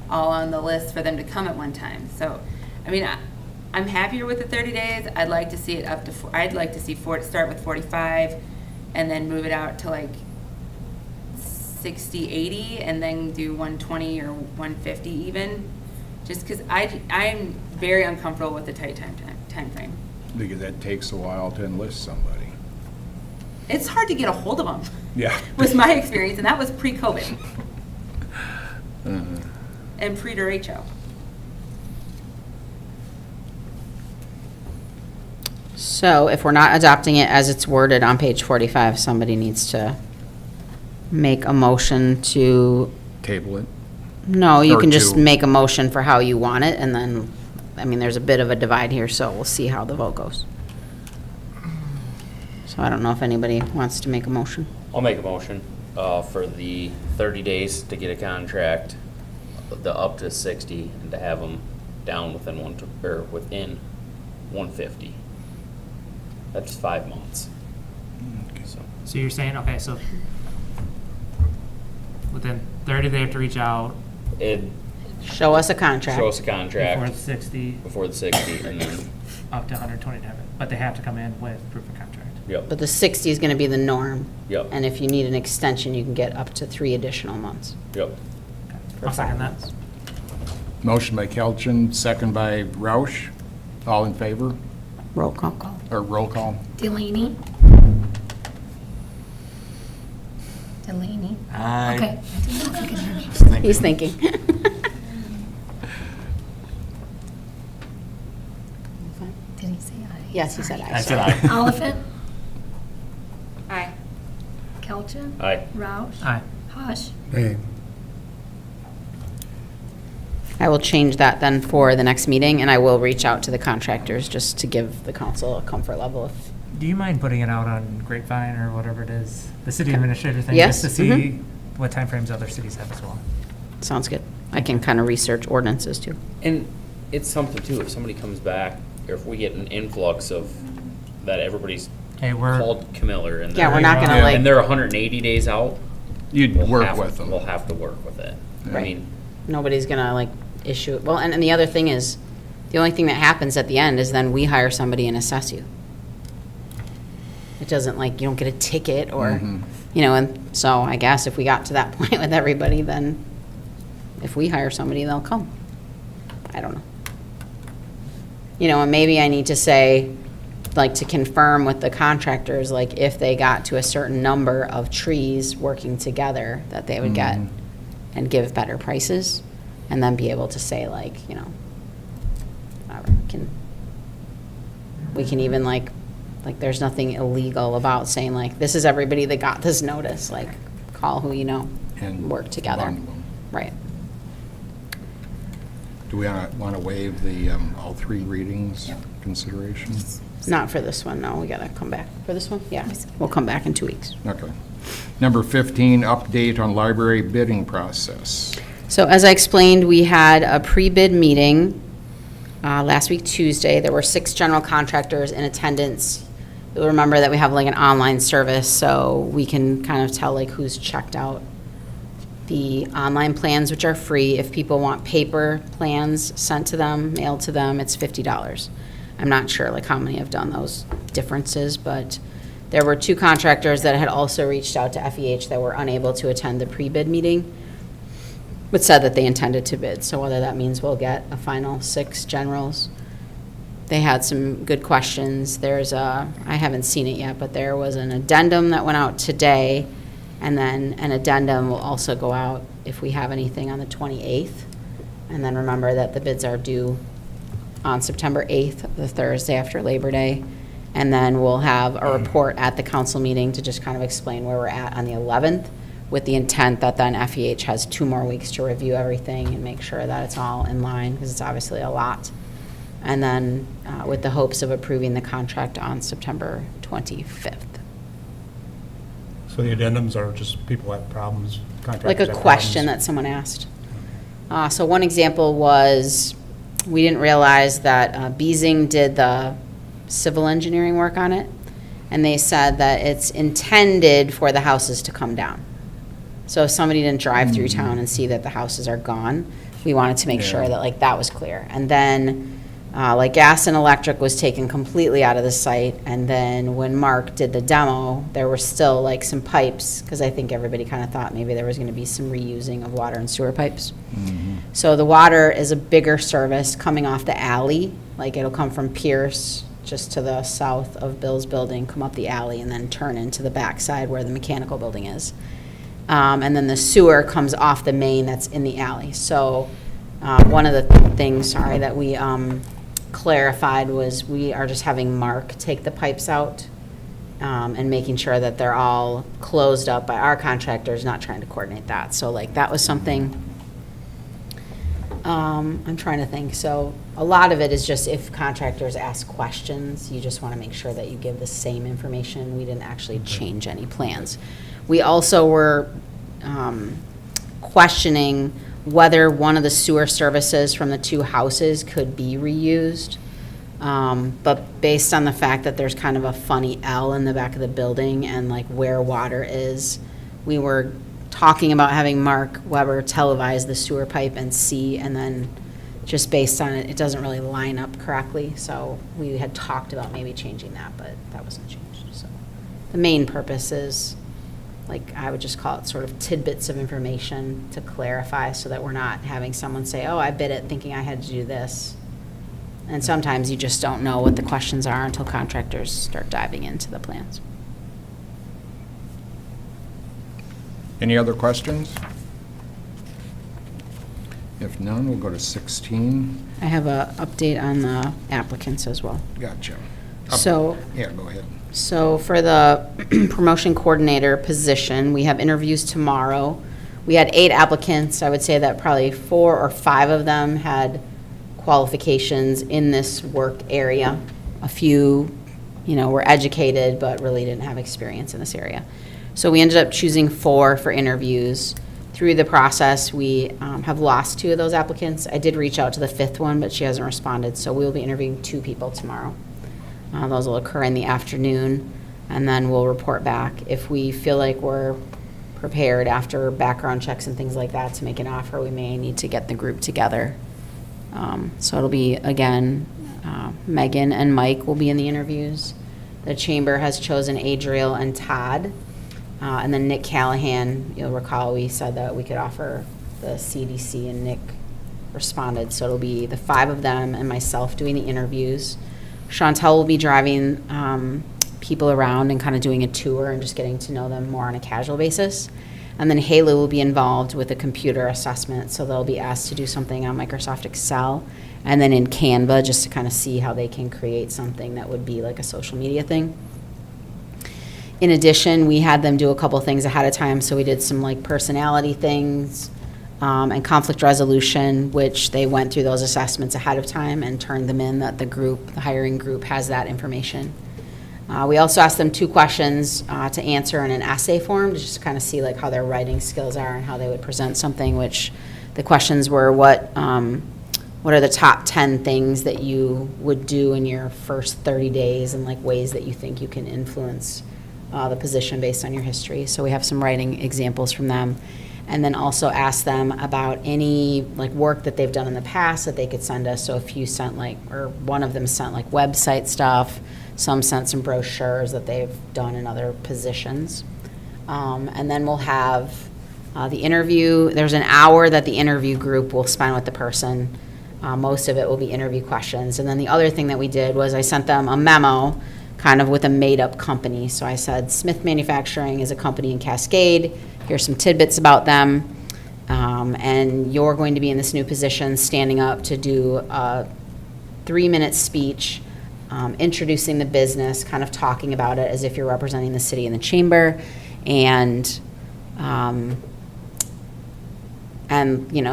all on the list for them to come at one time. So, I mean, I'm happier with the 30 days. I'd like to see it up to, I'd like to see start with 45 and then move it out to like 60, 80, and then do 120 or 150 even. Just because I'm very uncomfortable with the tight time frame. Because that takes a while to enlist somebody. It's hard to get a hold of them, Yeah. was my experience, and that was pre-COVID. And pre-derecho. So if we're not adopting it as it's worded on page 45, somebody needs to make a motion to, Table it. no, you Or can just to- make a motion for how you want it, and then I mean, there's a bit of a divide here, so we'll see how the vote goes. So I don't know if anybody wants to make a motion. I'll make a motion for the 30 days to get a contract, the up to 60, and to have them down within within 150. That's 5 months. So, So you're saying, okay, so within 30, they have to reach out it Show us a contract. show us a before contract the 60, before the 60, and then, up to 120, but they have to come in with proof of contract. yep, But the 60 is going to be the norm. Yep. And if you need an extension, you can get up to 3 additional months. yep. For I'll second 5 that. months. Motion by Kelchin, second by Roush. All in favor? Roll call. Or roll call? Delaney. Delaney. Aye. Okay. I didn't know if you could hear me. He's thinking. Did he say aye? Yes, he said aye. I said aye. Oliphant, Aye. Kelchin, Aye. Roush. Aye. Hush. Nay. I will change that then for the next meeting, and I will reach out to the contractors just to give the council a comfort level. Do you mind putting it out on Grapevine or whatever it is, the city administrator thing? Yes, Just to see what timeframes other cities have as well. Sounds good. I can kind of research ordinances too. And it's something too, if somebody comes back, or if we get an influx of, that everybody's Hey, we're, called Camiller and Yeah, they're, we're not gonna Yeah. like. and they're 180 days out, You'd we'll work have- with them. We'll have to work with it. I Right. mean, Nobody's gonna like issue it. Well, and the other thing is, the only thing that happens at the end is then we hire somebody and assess you. It doesn't like, you don't get a ticket or, Mhm. you know, and so I guess if we got to that point with everybody, then if we hire somebody, they'll come. I don't know. You know, and maybe I need to say, like, to confirm with the contractors, like, if they got to a certain number of trees working together, that they would get Mhm. and give better prices, and then be able to say, like, you know, whatever, we can even, like, there's nothing illegal about saying, like, this is everybody that got this notice, like, call who you know, And work together. bundle them. Right. Do we want to waive the all 3 readings consideration? Not for this one, no, we gotta come back. For this one? Yeah, we'll come back in 2 weeks. Okay. Number 15, update on library bidding process. So as I explained, we had a pre-bid meeting last week, Tuesday. There were 6 general contractors in attendance. You'll remember that we have like an online service, so we can kind of tell like who's checked out. The online plans, which are free, if people want paper plans sent to them, mailed to them, it's $50. I'm not sure like how many have done those differences, but there were 2 contractors that had also reached out to FEH that were unable to attend the pre-bid meeting, but said that they intended to bid. So whether that means we'll get a final 6 generals. They had some good questions. There's a, I haven't seen it yet, but there was an addendum that went out today, and then an addendum will also go out if we have anything on the 28th. And then remember that the bids are due on September 8th, the Thursday after Labor Day. And then we'll have a report at the council meeting to just kind of explain where we're at on the 11th, with the intent that then FEH has 2 more weeks to review everything and make sure that it's all in line, because it's obviously a lot. And then with the hopes of approving the contract on September 25th. So the addendums are just people have problems, Like contractors a have question problems. that someone asked. So one example was, we didn't realize that Beazing did the civil engineering work on it, and they said that it's intended for the houses to come down. So if somebody didn't drive through town and see that the houses are gone, we wanted to make sure Yeah. that like that was clear. And then like gas and electric was taken completely out of the site, and then when Mark did the demo, there were still like some pipes, because I think everybody kind of thought maybe there was going to be some reusing of water and sewer pipes. So the water is a bigger service coming off the alley, like it'll come from Pierce just to the south of Bill's building, come up the alley, and then turn into the backside where the mechanical building is. And then the sewer comes off the main that's in the alley. So one of the things, sorry, that we clarified was we are just having Mark take the pipes out and making sure that they're all closed up by our contractors, not trying to coordinate that. So like that was something I'm trying to think. So a lot of it is just if contractors ask questions, you just want to make sure that you give the same information. We didn't actually change any plans. We also were questioning whether one of the sewer services from the two houses could be reused. But based on the fact that there's kind of a funny L in the back of the building and like where water is, we were talking about having Mark Weber televise the sewer pipe and see, and then just based on it, it doesn't really line up correctly. So we had talked about maybe changing that, but that wasn't changed. So the main purpose is, like, I would just call it sort of tidbits of information to clarify so that we're not having someone say, oh, I bid it thinking I had to do this. And sometimes you just don't know what the questions are until contractors start diving into the plans. Any other questions? If none, we'll go to 16. I have a update on the applicants as well. Gotcha. So, Yeah, go ahead. so for the promotion coordinator position, we have interviews tomorrow. We had 8 applicants. I would say that probably 4 or 5 of them had qualifications in this work area. A few, were educated, but really didn't have experience in this area. So we ended up choosing 4 for interviews. Through the process, we have lost 2 of those applicants. I did reach out to the 5th one, but she hasn't responded, so we'll be interviewing 2 people tomorrow. Those will occur in the afternoon, and then we'll report back. If we feel like we're prepared after background checks and things like that to make an offer, we may need to get the group together. So it'll be, again, Megan and Mike will be in the interviews. The chamber has chosen Adriel and Todd. And then Nick Callahan, you'll recall we said that we could offer the CDC, and Nick responded. So it'll be the 5 of them and myself doing the interviews. Chantel will be driving people around and kind of doing a tour and just getting to know them more on a casual basis. And then Haley will be involved with a computer assessment. So they'll be asked to do something on Microsoft Excel and then in Canva just to kind of see how they can create something that would be like a social media thing. In addition, we had them do a couple things ahead of time. So we did some like personality things and conflict resolution, which they went through those assessments ahead of time and turned them in, that the hiring group has that information. We also asked them 2 questions to answer in an essay form to just kind of see like how their writing skills are and how they would present something, which the questions were what are the top 10 things that you would do in your first 30 days and like ways that you think you can influence the position based on your history. So we have some writing examples from them. And then also ask them about any like work that they've done in the past that they could send us. So a few sent one of them sent like website stuff. Some sent some brochures that they've done in other positions. And then we'll have the interview. There's an hour that the interview group will spend with the person. Most of it will be interview questions. And then the other thing that we did was I sent them a memo kind of with a made-up company. So I said, Smith Manufacturing is a company in Cascade. Here's some tidbits about them. And you're going to be in this new position, standing up to do a 3-minute speech, introducing the business, kind of talking about it as if you're representing the city in the chamber. And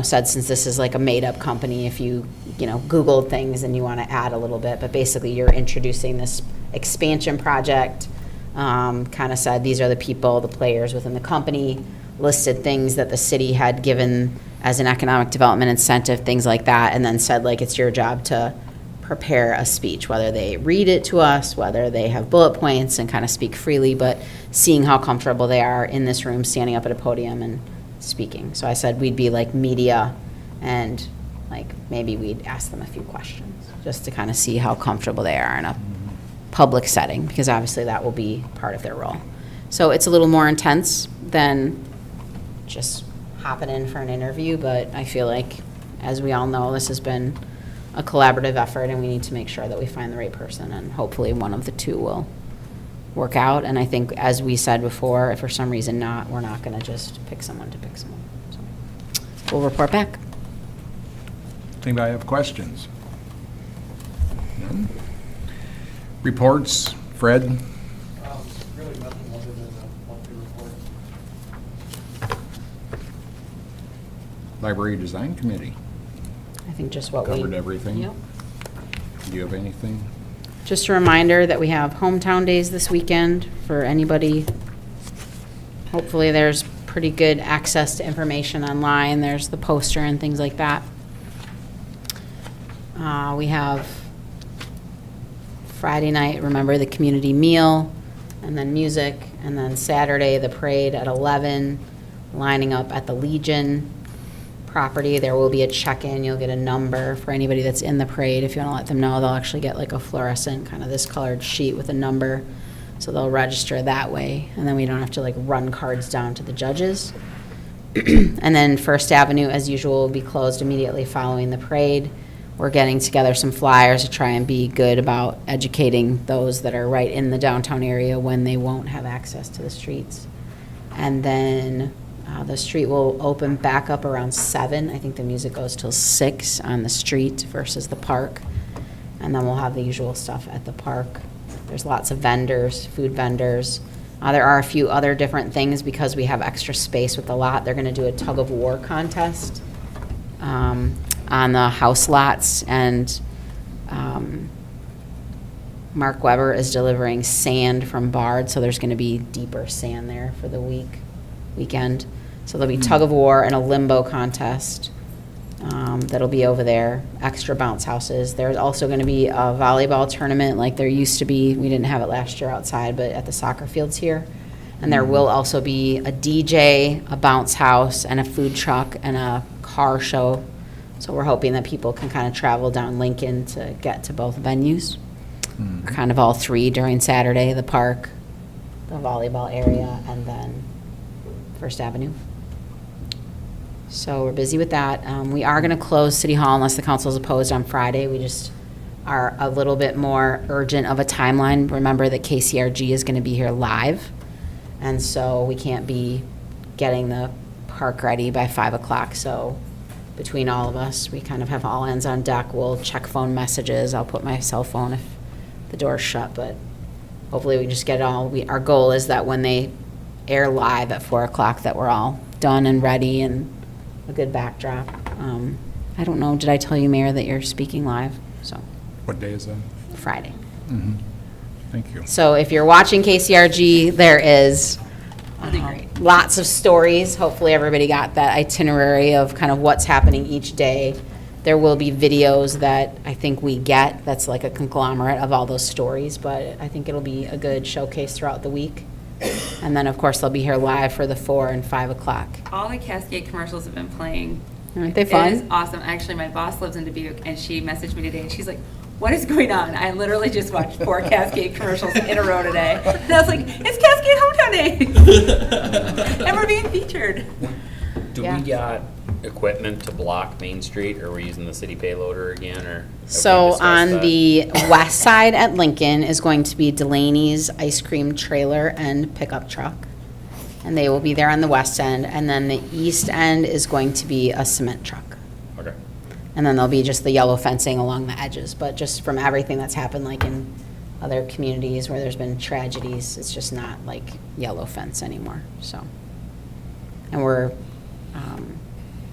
said since this is like a made-up company, if you Googled things and you want to add a little bit, but basically you're introducing this expansion project, kind of said these are the people, the players within the company, listed things that the city had given as an economic development incentive, things like that, and then said like it's your job to prepare a speech, whether they read it to us, whether they have bullet points and kind of speak freely, but seeing how comfortable they are in this room, standing up at a podium and speaking. So I said we'd be like media and like maybe we'd ask them a few questions just to kind of see how comfortable they are in a public setting, because obviously that will be part of their role. So it's a little more intense than just hopping in for an interview, but I feel like, as we all know, this has been a collaborative effort and we need to make sure that we find the right person, and hopefully one of the 2 will work out. And I think, as we said before, if for some reason not, we're not going to just pick someone to pick someone. So we'll report back. Anybody have questions? None? Reports, Fred? Really nothing other than a monthly report. Library Design Committee. I think just what we. Covered everything? Yep. Do you have anything? Just a reminder that we have hometown days this weekend for anybody. Hopefully, there's pretty good access to information online. There's the poster and things like that. We have Friday night, remember the community meal, and then music, and then Saturday, the parade at 11, lining up at the Legion property. There will be a check-in. You'll get a number for anybody that's in the parade. If you want to let them know, they'll actually get like a fluorescent, kind of this colored sheet with a number. So they'll register that way, and then we don't have to like run cards down to the judges. And then First Avenue, as usual, will be closed immediately following the parade. We're getting together some flyers to try and be good about educating those that are right in the downtown area when they won't have access to the streets. And then the street will open back up around 7. I think the music goes till 6 on the street versus the park. And then we'll have the usual stuff at the park. There's lots of vendors, food vendors. There are a few other different things because we have extra space with the lot. They're going to do a tug of war contest on the house lots, and Mark Weber is delivering sand from Bard, so there's going to be deeper sand there for the weekend. So there'll be tug of war and a limbo contest that'll be over there, extra bounce houses. There's also going to be a volleyball tournament like there used to be. We didn't have it last year outside, but at the soccer fields here. And there will also be a DJ, a bounce house, and a food truck and a car show. So we're hoping that people can kind of travel down Lincoln to get to both venues. Kind of all three during Saturday, the park, the volleyball area, and then First Avenue. So we're busy with that. We are going to close City Hall unless the council is opposed on Friday. We just are a little bit more urgent of a timeline. Remember that KCRG is going to be here live, and so we can't be getting the park ready by 5 o'clock. So between all of us, we kind of have all hands on deck. We'll check phone messages. I'll put my cell phone if the door's shut, but hopefully we just get it all. Our goal is that when they air live at 4 o'clock that we're all done and ready and a good backdrop. I don't know, did I tell you, Mayor, that you're speaking live? So, What day is that? Friday. Thank you. So if you're watching KCRG, there is That'd be great. lots of stories. Hopefully everybody got that itinerary of kind of what's happening each day. There will be videos that I think we get, that's like a conglomerate of all those stories, but I think it'll be a good showcase throughout the week. And then, of course, they'll be here live for the 4 and 5 o'clock. All the Cascade commercials have been playing. Aren't they It is fun? awesome. Actually, my boss lives in Dubuque, and she messaged me today, and she's like, "What is going on?" I literally just watched 4 Cascade commercials in a row today. And I was like, "It's Cascade Hometown Day!" And we're being featured. Do Yeah. we got equipment to block Main Street, or are we using the city payloader again, or? have we So discussed on that? the west side at Lincoln is going to be Delaney's ice cream trailer and pickup truck. And they will be there on the west end. And then the east end is going to be a cement truck. Okay. And then there'll be just the yellow fencing along the edges. But just from everything that's happened, like in other communities where there's been tragedies, it's just not like yellow fence anymore, so. And we're,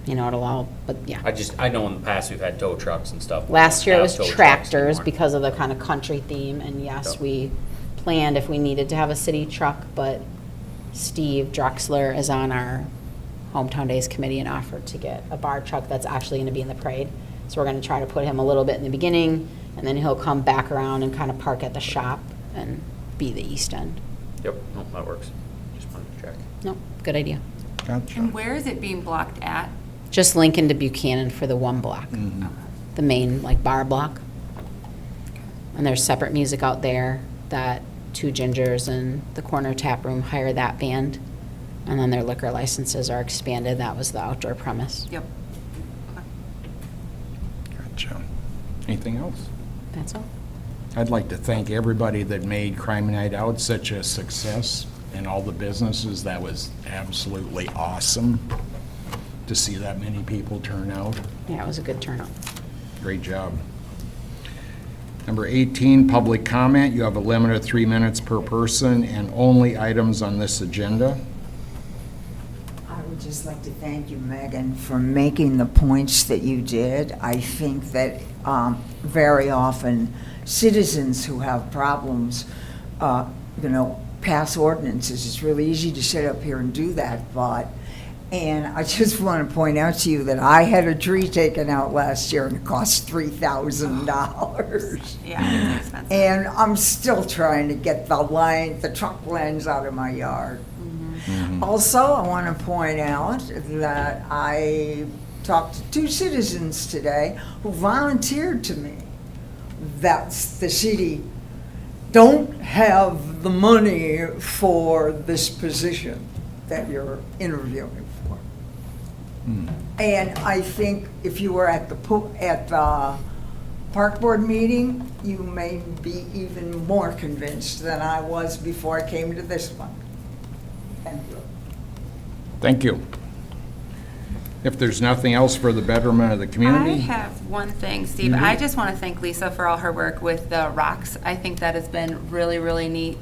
it'll all, but yeah. I know in the past we've had tow trucks and stuff. We Last don't year it have was tow trucks tractors anymore. because of the kind of country theme, and yes, Yep. we planned if we needed to have a city truck, but Steve Drexler is on our Hometown Days committee and offered to get a bar truck that's actually gonna be in the parade. So we're gonna try to put him a little bit in the beginning, and then he'll come back around and kind of park at the shop and be the east end. Yep, no, that works. Just wanted to check. No, good idea. Gotcha. And where is it being blocked at? Just Lincoln to Buchanan for the one block, the main like bar block. And there's separate music out there that Two Gingers and the Corner Tap Room hire that band. And then their liquor licenses are expanded. That was the outdoor premise. Yep. Gotcha. Anything else? That's all. I'd like to thank everybody that made Crime Night Out such a success, and all the businesses. That was absolutely awesome to see that many people turn out. Yeah, it was a good turnout. Great job. Number 18, public comment. You have a limit of 3 minutes per person and only items on this agenda. I would would just like to thank you, Megan, for making the points that you did. I think that very often citizens who have problems, pass ordinances. It's really easy to sit up here and do that, and I just want to point out to you that I had a tree taken out last year and it cost $3,000. Yeah, it's expensive. And I'm still trying to get the truck lines out of my yard. Also, I want to point out that I talked to 2 citizens today who volunteered to me that the city don't have the money for this position that you're interviewing for. And I think if you were at the park board meeting, you may be even more convinced than I was before I came to this one. Thank you. Thank you. If there's nothing else for the betterment of the I community, have one thing, Steve. I just want to thank Lisa for all her work with the rocks. I think that has been really, really neat.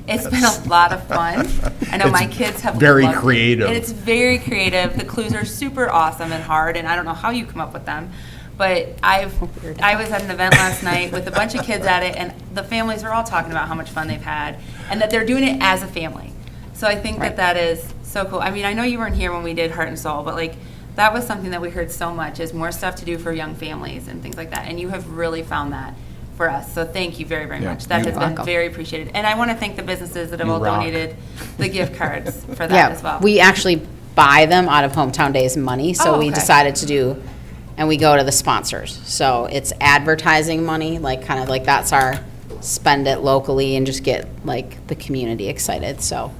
It's been a lot of fun. I know my kids have very loved it. creative. And it's very creative. The clues are super awesome and hard, and I don't know how you come up with them. But I was at an event last night with a bunch of kids at it, and the families were all talking about how much fun they've had, and that they're doing it as a family. So I think that is so cool. I mean, I know you weren't here when we did Heart and Soul, but like that was something that we heard so much is more stuff to do for young families and things like that. And you have really found that for us. So thank you very, very Yeah, much. That you're has been welcome. very appreciated. And I want to thank the businesses that have You all rock. donated the gift cards for that Yeah, as well. we actually buy them out of Hometown Days money, so Oh, we okay. decided to do, and we go to the sponsors. So it's advertising money, like kind of like that's our spend it locally and just get like the community excited, so.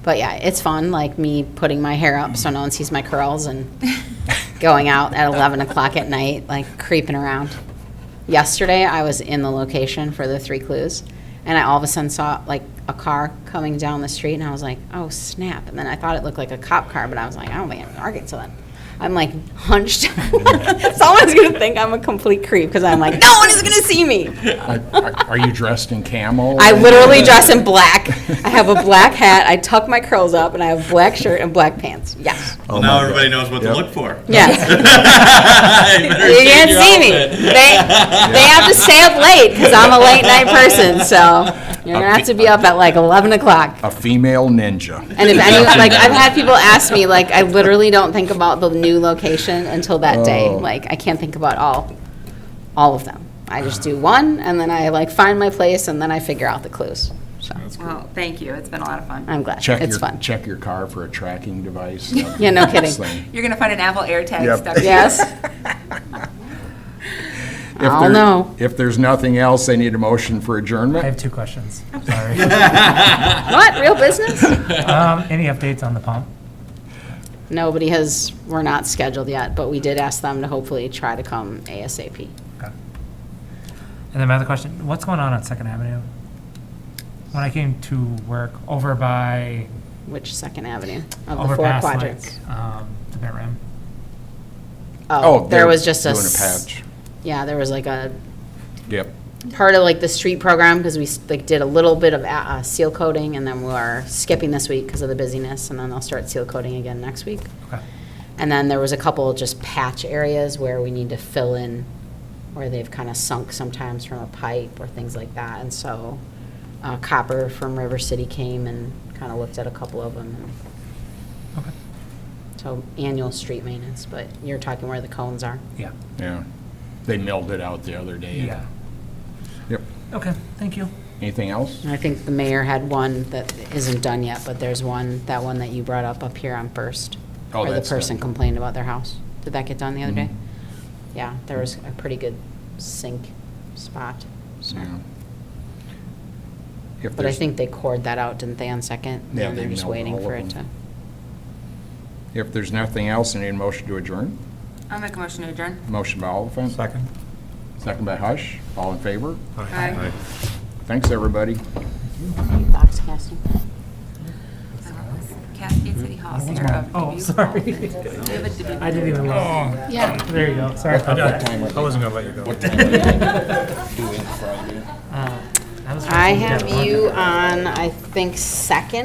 But yeah, it's fun, like me putting my hair up so no one sees my curls and going out at 11 o'clock at night, like creeping around. Yesterday, I was in the location for the 3 clues, and I all of a sudden saw like a car coming down the street, and I was like, oh snap. And then I thought it looked like a cop car, but I was like, I don't think I'm arguing. So then I'm like hunched. Someone's going to think I'm a complete creep because I'm like, no one is going to see me. are you dressed in camo? I literally dress in black. I have a black hat, I tuck my curls up, and I have black shirt and black pants. Yes. Well, now everybody knows what to look for. Yes. You better You change can't your see me. outfit. They have to stay up late because I'm a late night person, so you're gonna have to be up at like 11 o'clock. A female ninja. And if any, like, I've had people ask me, like, I literally don't think about the new location until that day. Oh. Like, I can't think about all of them. I just do one, and then I like find my place, and then I figure out the clues. So, Well, thank you. It's been a lot of fun. I'm glad. Check It's fun. your car for a tracking device. Yeah, no kidding. You're going to find an Apple AirTag Yep. stuck to you. Yes. I'll know. If there's nothing else, I need a motion for I adjournment. have 2 questions. Sorry. What, real business? Any updates on the pump? Nobody has, we're not scheduled yet, but we did ask them to hopefully try to come ASAP. Okay. And then my other question, what's going on 2nd Avenue? When I came to work over by, Which Second Avenue of the over 4 past quadrants? like, the Bent Rim. Oh, there they're was just doing a patch. Yeah, there was like a Yep. part of like the street program because we like did a little bit of seal coating and then we're skipping this week because of the busyness and then they'll start seal coating again next week. Okay. And then there was a couple just patch areas where we need to fill in where they've kind of sunk sometimes from a pipe or things like that. And so Copper from River City came and kind of looked at a couple of them. Okay. So annual street maintenance, but you're talking where the cones are. Yeah. Yeah. They milled it out the other day. Yeah. Yep. Okay, thank you. Anything else? And I think the mayor had one that isn't done yet, but there's that one that you brought up here on First. Oh, Where the that's person done. complained about their house. Did that get done the other day? Mhm. Yeah, there was a pretty good sink spot, so. Yeah. If But I there's- think they cored that out, didn't they, on Second? Yeah, And they they're just milled waiting all for of it to. them. If there's nothing else, I need a motion to adjourn. I'll make a motion to adjourn. Motion by Oliphant. Second. Second by Hush. All in favor? Aye. Thanks, everybody. Box casting. Cascade City Hall, Sarah of Oh, Dubuque. sorry. We have a Dubuque. I didn't even look. Yeah. There you go, sorry about that. I wasn't gonna let you go. That was I supposed to be have at 11. you on, I think, Second.